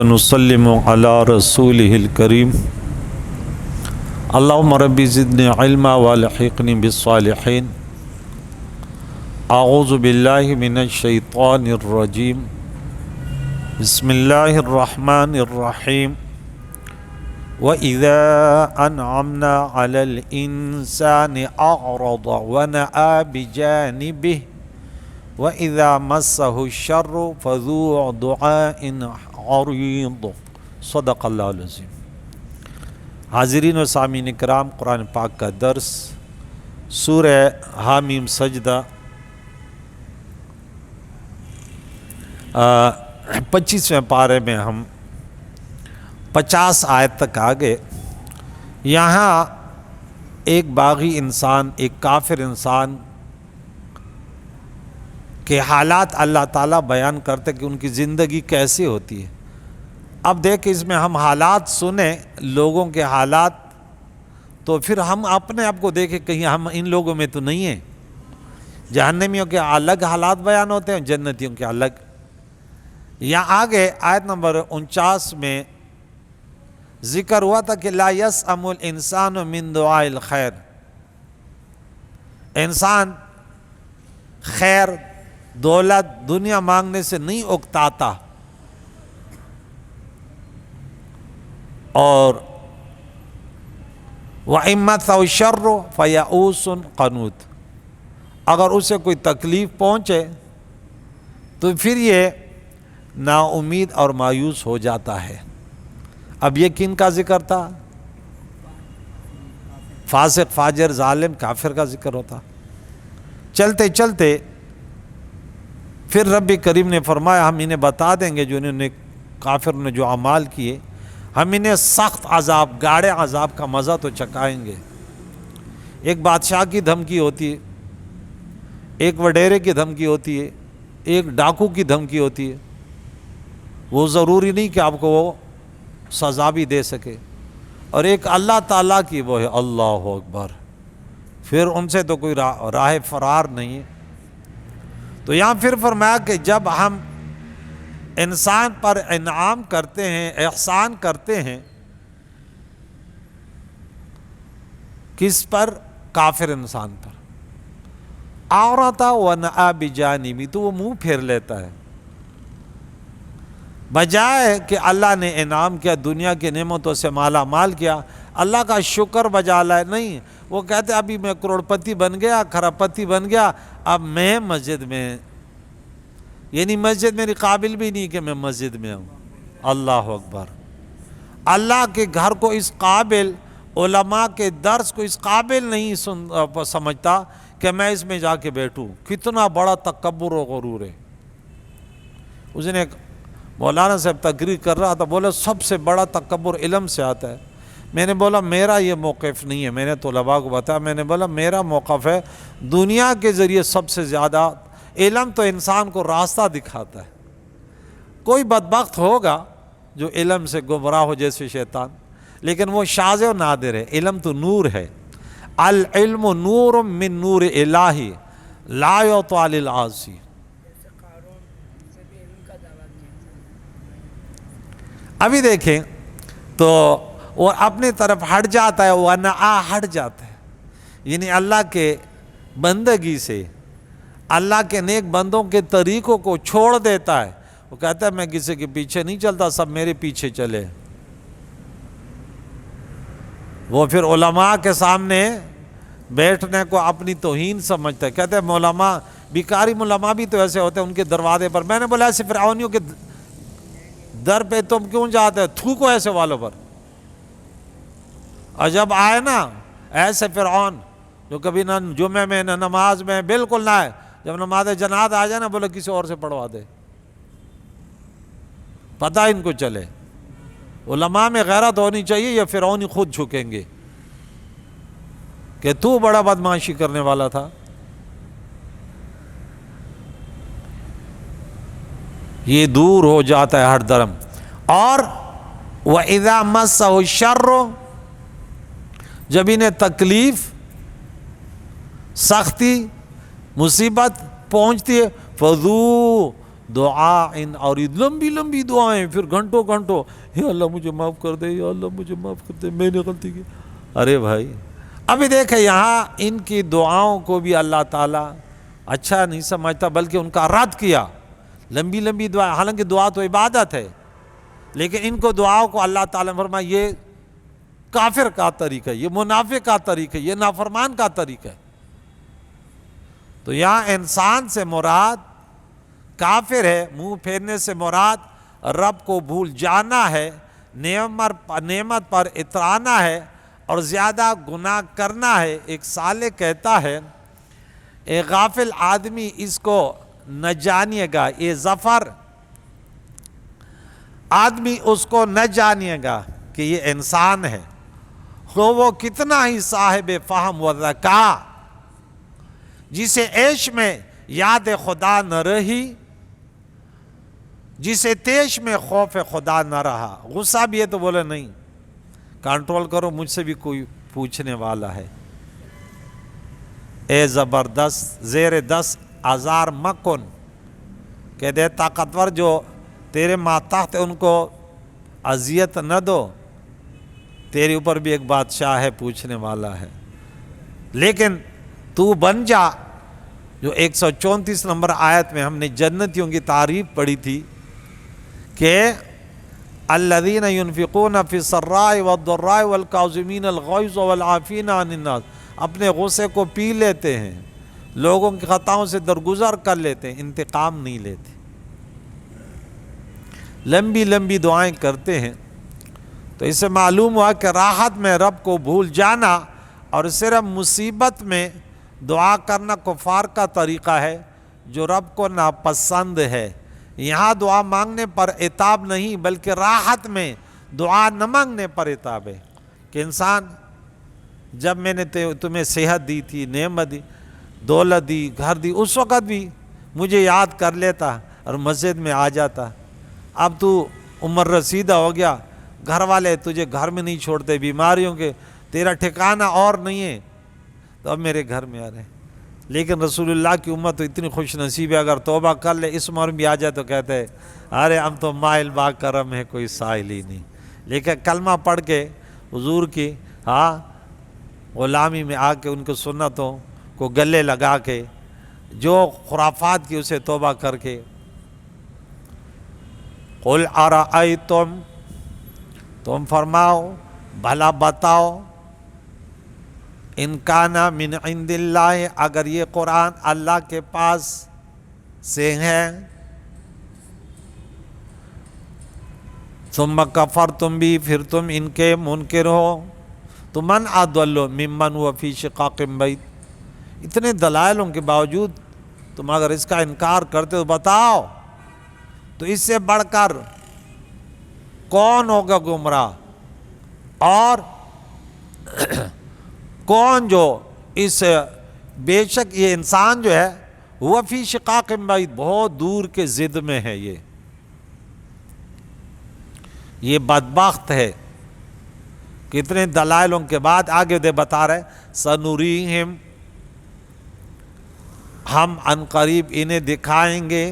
نسلم علی رسولہ الکریم اللہم رب زدنی علما والحقنی بالصالحین اعوذ باللہ من الشیطان الرجیم بسم اللہ الرحمن الرحیم وَإِذَا أَنْعَمْنَا عَلَى الْإِنسَانِ أَعْرَضَ وَنَأَى بِجَانِبِهِ وَإِذَا مَسَّهُ الشَّرُّ فَذُو دُعَاءٍ عَرِيضٍ صدق اللہ العظیم۔ حاضرین و سامعین کرام، قرآن پاک کا درس سورہ حامیم سجدہ 25ویں پارے میں ہم 50 آیت تک آگے۔ یہاں ایک باغی انسان، ایک کافر انسان کے حالات اللہ تعالیٰ بیان کرتے کہ ان کی زندگی کیسی ہوتی ہے۔ اب دیکھ اس میں ہم حالات سنیں، لوگوں کے حالات، تو پھر ہم اپنے آپ کو دیکھیں کہیں ہم ان لوگوں میں تو نہیں ہیں۔ جہنمیوں کے الگ حالات بیان ہوتے ہیں، جنتیوں کے الگ۔ یہاں آگے آیت نمبر 49 میں ذکر ہوا تھا کہ لا یسأم الانسان من دعاء الخیر، انسان خیر، دولت، دنیا مانگنے سے نہیں اکتاتا، اور وَإِن مَسَّهُ الشَّرُّ فَيَئُوسٌ قَنُوطٌ، اگر اسے کوئی تکلیف پہنچے تو پھر یہ نا امید اور مایوس ہو جاتا ہے۔ اب یہ کن کا ذکر تھا؟ فاسق، فاجر، ظالم، کافر کا ذکر ہوتا۔ چلتے چلتے پھر رب کریم نے فرمایا ہم انہیں بتا دیں گے، جو انہوں نے کافر نے جو اعمال کیے، ہم انہیں سخت عذاب، گاڑے عذاب کا مزہ تو چکھائیں گے۔ ایک بادشاہ کی دھمکی ہوتی ہے، ایک وڈیرے کی دھمکی ہوتی ہے، ایک ڈاکو کی دھمکی ہوتی ہے۔ وہ ضروری نہیں کہ آپ کو وہ سزا بھی دے سکے، اور ایک اللہ تعالیٰ کی، وہ ہے اللہ اکبر، پھر ان سے تو کوئی راہ فرار نہیں ہے۔ تو یہاں پھر فرمایا کہ جب ہم انسان پر انعام کرتے ہیں، احسان کرتے ہیں، کس پر؟ کافر انسان پر۔ اعرض ونأى بجانبه، تو وہ منہ پھیر لیتا ہے، بجائے کہ اللہ نے انعام کیا، دنیا کی نعمتوں سے مالا مال کیا، اللہ کا شکر بجا لائے، نہیں، وہ کہتے ابھی میں کروڑپتی بن گیا، کھربپتی بن گیا، اب میں مسجد میں، یعنی مسجد میری قابل بھی نہیں کہ میں مسجد میں ہوں۔ اللہ اکبر۔ اللہ کے گھر کو اس قابل، علماء کے درس کو اس قابل نہیں سمجھتا کہ میں اس میں جا کے بیٹھوں۔ کتنا بڑا تکبر و غرور ہے۔ اس نے ایک مولانا صاحب تقریر کر رہا تھا، بولا سب سے بڑا تکبر علم سے آتا ہے۔ میں نے بولا میرا یہ موقف نہیں ہے، میں نے طلباء کو بتایا، میں نے بولا میرا موقف ہے دنیا کے ذریعے سب سے زیادہ علم تو انسان کو راستہ دکھاتا ہے۔ کوئی بدبخت ہوگا جو علم سے گمراہ ہو جیسے شیطان، لیکن وہ شاذ و نادر ہے۔ علم تو نور ہے، العلم نور من نور الہی لا یعطی للعاصی۔ ابھی دیکھیں تو وہ اپنی طرف ہٹ جاتا ہے، وہ ہٹ جاتا ہے، یعنی اللہ کے بندگی سے، اللہ کے نیک بندوں کے طریقوں کو چھوڑ دیتا ہے۔ وہ کہتا ہے میں کسی کے پیچھے نہیں چلتا، سب میرے پیچھے چلے۔ وہ پھر علماء کے سامنے بیٹھنے کو اپنی توہین سمجھتا ہے، کہتے ہیں علماء، بیکاری علماء بھی تو ایسے ہوتے ہیں، ان کے دروازے پر۔ میں نے بولا ایسے فرعونیوں کے در پہ تم کیوں جاتے ہیں؟ تھوکو ایسے والوں پر۔ اور جب آئے نا ایسے فرعون جو کبھی نہ جمعے میں نہ نماز میں، بالکل نہ آئے، جب نماز جنازہ آ جائے نا، بولے کسی اور سے پڑھوا دے، پتہ ان کو چلے۔ علماء میں غیرت ہونی چاہیے، یا فرعون خود جھکیں گے کہ تو بڑا بدمعاشی کرنے والا تھا۔ یہ دور ہو جاتا ہے ہر درم۔ اور وَإِذَا مَسَّهُ الشَّرُّ، جب انہیں تکلیف، سختی، مصیبت پہنچتی ہے، فَذُو دعائیں، اور لمبی لمبی دعائیں، پھر گھنٹوں گھنٹوں، یا اللہ مجھے معاف کر دے، یا اللہ مجھے معاف کر دے، میں نے غلطی کی۔ ارے بھائی، ابھی دیکھیں یہاں ان کی دعاؤں کو بھی اللہ تعالیٰ اچھا نہیں سمجھتا، بلکہ ان کا رد کیا۔ لمبی لمبی دعا، حالانکہ دعا تو عبادت ہے، لیکن ان کو دعاؤں کو اللہ تعالیٰ نے فرمایا یہ کافر کا طریقہ ہے، یہ منافق کا طریقہ ہے، یہ نافرمان کا طریقہ ہے۔ تو یہاں انسان سے مراد کافر ہے، منہ پھیرنے سے مراد رب کو بھول جانا ہے، نعمت پر اترانا ہے اور زیادہ گناہ کرنا ہے۔ ایک صالح کہتا ہے ایک غافل آدمی اس کو نہ جانیے گا، یہ ظفر آدمی اس کو نہ جانیے گا کہ یہ انسان ہے، تو وہ کتنا ہی صاحب فہم و ذکا، جسے عیش میں یاد خدا نہ رہی، جسے تیش میں خوف خدا نہ رہا۔ غصہ بھی ہے تو بولے نہیں کنٹرول کرو، مجھ سے بھی کوئی پوچھنے والا ہے۔ اے زبردست زیر 10,000 مکن، کہ دے طاقتور جو تیرے ماتحت ان کو اذیت نہ دو، تیرے اوپر بھی ایک بادشاہ ہے، پوچھنے والا ہے، لیکن تو بن جا۔ جو 134 نمبر آیت میں ہم نے جنتیوں کی تعریف پڑھی تھی کہ الذین ينفقون فی السراء والضراء والکاظمین الغیظ والعافین عن الناس، اپنے غصے کو پی لیتے ہیں، لوگوں کی خطاؤں سے درگزر کر لیتے ہیں، انتقام نہیں لیتے، لمبی لمبی دعائیں کرتے ہیں۔ تو اس سے معلوم ہوا کہ راحت میں رب کو بھول جانا اور صرف مصیبت میں دعا کرنا کفار کا طریقہ ہے، جو رب کو ناپسند ہے۔ یہاں دعا مانگنے پر عتاب نہیں، بلکہ راحت میں دعا نہ مانگنے پر عتاب ہے، کہ انسان جب میں نے تمہیں صحت دی تھی، نعمت دی، دولت دی، گھر دی، اس وقت بھی مجھے یاد کر لیتا اور مسجد میں آ جاتا۔ اب تو عمر رسیدہ ہو گیا، گھر والے تجھے گھر میں نہیں چھوڑتے، بیماریوں کے تیرا ٹھکانہ اور نہیں ہے، تو اب میرے گھر میں آ رہے۔ لیکن رسول اللہ کی امت تو اتنی خوش نصیب ہے، اگر توبہ کر لے اس عمر میں بھی آ جائے تو کہتے ہیں ارے ہم تو مائل با کرم ہے، کوئی سائل ہی نہیں۔ لیکن کلمہ پڑھ کے حضور کی غلامی میں آ کے ان کو سنتوں کو گلے لگا کے، جو خرافات کی اسے توبہ کر کے، قل ارأیتم، تم فرماؤ بھلا بتاؤ، ان کان من عند اللہ، اگر یہ قرآن اللہ کے پاس سے ہے، ثم کفرتم بھی، پھر تم ان کے منکر ہو، تو من اضل ممن هو فی شقاق بعید، اتنے دلائلوں کے باوجود تم اگر اس کا انکار کرتے تو بتاؤ، تو اس سے بڑھ کر کون ہوگا گمراہ، اور کون جو اس بے شک یہ انسان جو ہے وہ فی شقاق بعید، بہت دور کے ضد میں ہے، یہ بدبخت ہے۔ کتنے دلائلوں کے بعد آگے دے بتا رہے سنوریہم، ہم ان قریب انہیں دکھائیں گے،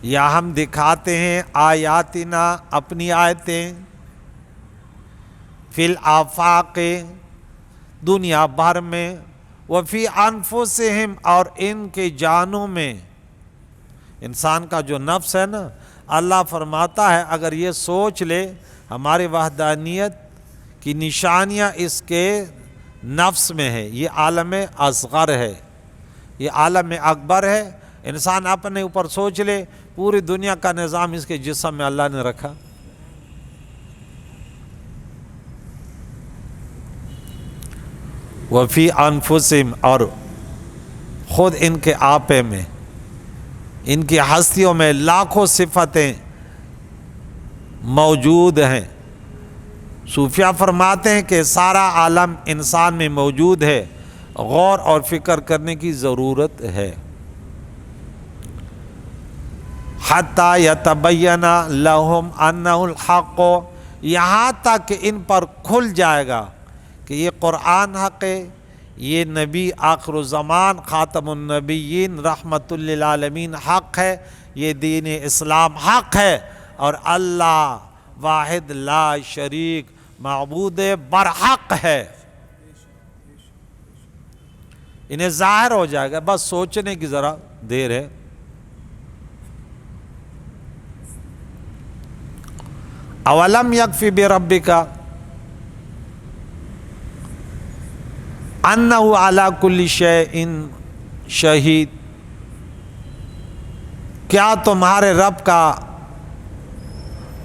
یا ہم دکھاتے ہیں آیاتنا، اپنی آیتیں، فی الآفاق، دنیا بھر میں، وفی انفسہم، اور ان کے جانوں میں۔ انسان کا جو نفس ہے نا، اللہ فرماتا ہے اگر یہ سوچ لے ہماری وحدانیت کی نشانیاں اس کے نفس میں ہے، یہ عالم اصغر ہے، یہ عالم اکبر ہے، انسان اپنے اوپر سوچ لے پوری دنیا کا نظام اس کے جسم میں اللہ نے رکھا۔ وفی انفسہم، اور خود ان کے آپے میں، ان کی ہستیوں میں لاکھوں صفتیں موجود ہیں۔ صوفیہ فرماتے ہیں کہ سارا عالم انسان میں موجود ہے، غور اور فکر کرنے کی ضرورت ہے۔ حتیٰ یتبین لہم انہ الحق، یہاں تک کہ ان پر کھل جائے گا کہ یہ قرآن حق ہے، یہ نبی آخر الزمان خاتم النبیین رحمت للعالمین حق ہے، یہ دین اسلام حق ہے، اور اللہ واحد لا شریک معبود برحق ہے۔ انہیں ظاہر ہو جائے گا، بس سوچنے کی ذرا دیر ہے۔ اولم یکفی بربک انہ علی کل شیء شہید، کیا تمہارے رب کا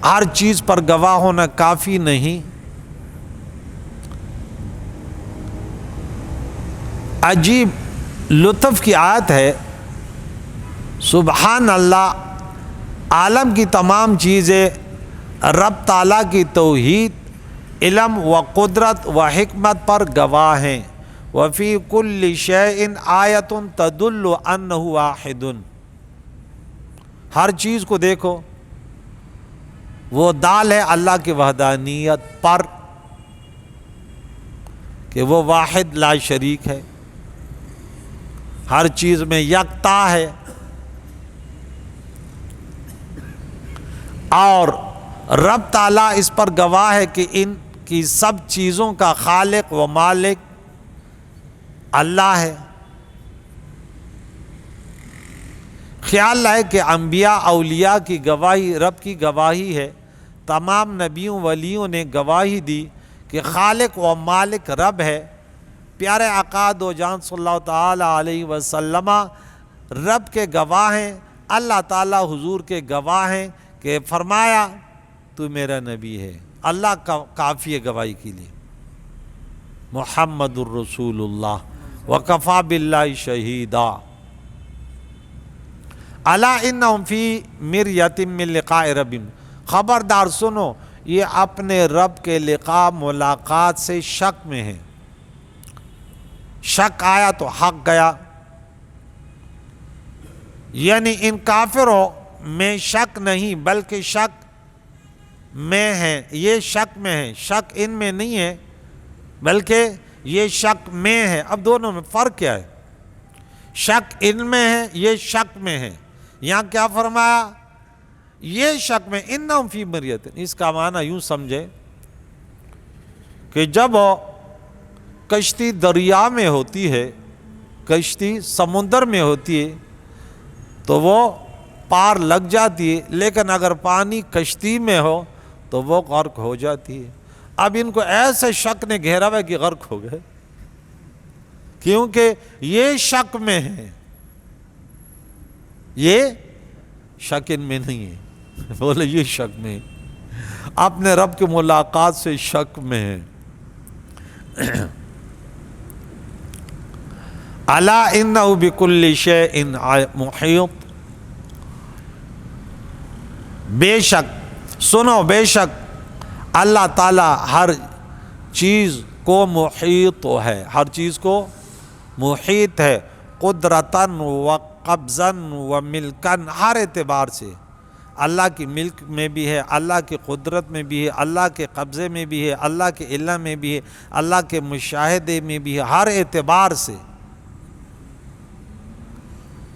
ہر چیز پر گواہ ہونا کافی نہیں؟ عجیب لطف کی آیت ہے۔ سبحان اللہ، عالم کی تمام چیزیں رب تعالیٰ کی توحید، علم و قدرت و حکمت پر گواہ ہیں۔ وفی کل شیء آیۃ تدل انہ واحد، ہر چیز کو دیکھو وہ دال ہے اللہ کی وحدانیت پر کہ وہ واحد لا شریک ہے، ہر چیز میں یکتا ہے، اور رب تعالیٰ اس پر گواہ ہے کہ ان کی سب چیزوں کا خالق و مالک اللہ ہے۔ خیال ہے کہ انبیاء اولیاء کی گواہی رب کی گواہی ہے، تمام نبیوں ولیوں نے گواہی دی کہ خالق و مالک رب ہے۔ پیارے آقا دو جان صلی اللہ تعالی علیہ وسلم رب کے گواہ ہیں، اللہ تعالیٰ حضور کے گواہ ہیں کہ فرمایا تو میرا نبی ہے۔ اللہ کا کافی ہے گواہی کے لیے۔ محمد الرسول اللہ وکفیٰ باللہ شہیدا۔ الا انہم فی مریۃ من لقاء ربہم، خبردار سنو یہ اپنے رب کے لقاء ملاقات سے شک میں ہیں۔ شک آیا تو حق گیا، یعنی ان کافروں میں شک نہیں بلکہ شک میں ہے، یہ شک میں ہے، شک ان میں نہیں ہے بلکہ یہ شک میں ہے۔ اب دونوں میں فرق کیا ہے؟ شک ان میں ہے، یہ شک میں ہے۔ یہاں کیا فرمایا؟ یہ شک میں، انہم فی مریۃ، اس کا معنی یوں سمجھے کہ جب کشتی دریا میں ہوتی ہے، کشتی سمندر میں ہوتی ہے تو وہ پار لگ جاتی ہے، لیکن اگر پانی کشتی میں ہو تو وہ غرق ہو جاتی ہے۔ اب ان کو ایسے شک نے گھیرا ہوا کہ غرق ہو گئے، کیونکہ یہ شک میں ہے، یہ شک ان میں نہیں ہے۔ بولے یہ شک میں ہے، اپنے رب کی ملاقات سے شک میں ہے۔ الا انہ بکل شیء محیط، بے شک سنو، بے شک اللہ تعالیٰ ہر چیز کو محیط ہے، ہر چیز کو محیط ہے، قدرتاً و قبضاً و ملکاً، ہر اعتبار سے اللہ کی ملک میں بھی ہے، اللہ کی قدرت میں بھی ہے، اللہ کے قبضے میں بھی ہے، اللہ کے علم میں بھی ہے، اللہ کے مشاہدے میں بھی ہے، ہر اعتبار سے۔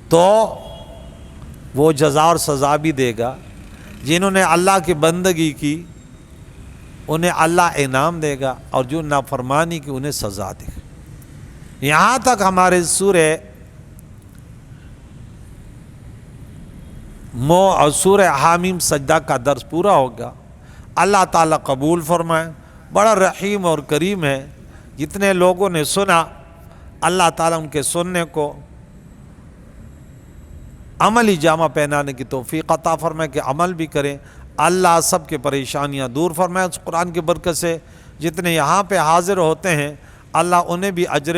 تو وہ جزا اور سزا بھی دے گا، جنہوں نے اللہ کی بندگی کی انہیں اللہ انعام دے گا، اور جو نافرمانی کی انہیں سزا دے گا۔ یہاں تک ہمارے سورہ حامیم سجدہ کا درس پورا ہوگا۔ اللہ تعالیٰ قبول فرمائے، بڑا رحیم اور کریم ہے۔ جتنے لوگوں نے سنا اللہ تعالیٰ ان کے سننے کو عملی جامہ پہنانے کی توفیق عطا فرمائے کہ عمل بھی کریں۔ اللہ سب کے پریشانیاں دور فرمائے اس قرآن کی برکت سے۔ جتنے یہاں پہ حاضر ہوتے ہیں اللہ انہیں بھی اجر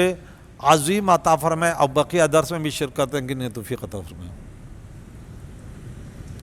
عظیم عطا فرمائے، اور بقیہ درس میں بھی شرکت کرنے کی توفیق عطا فرمائے۔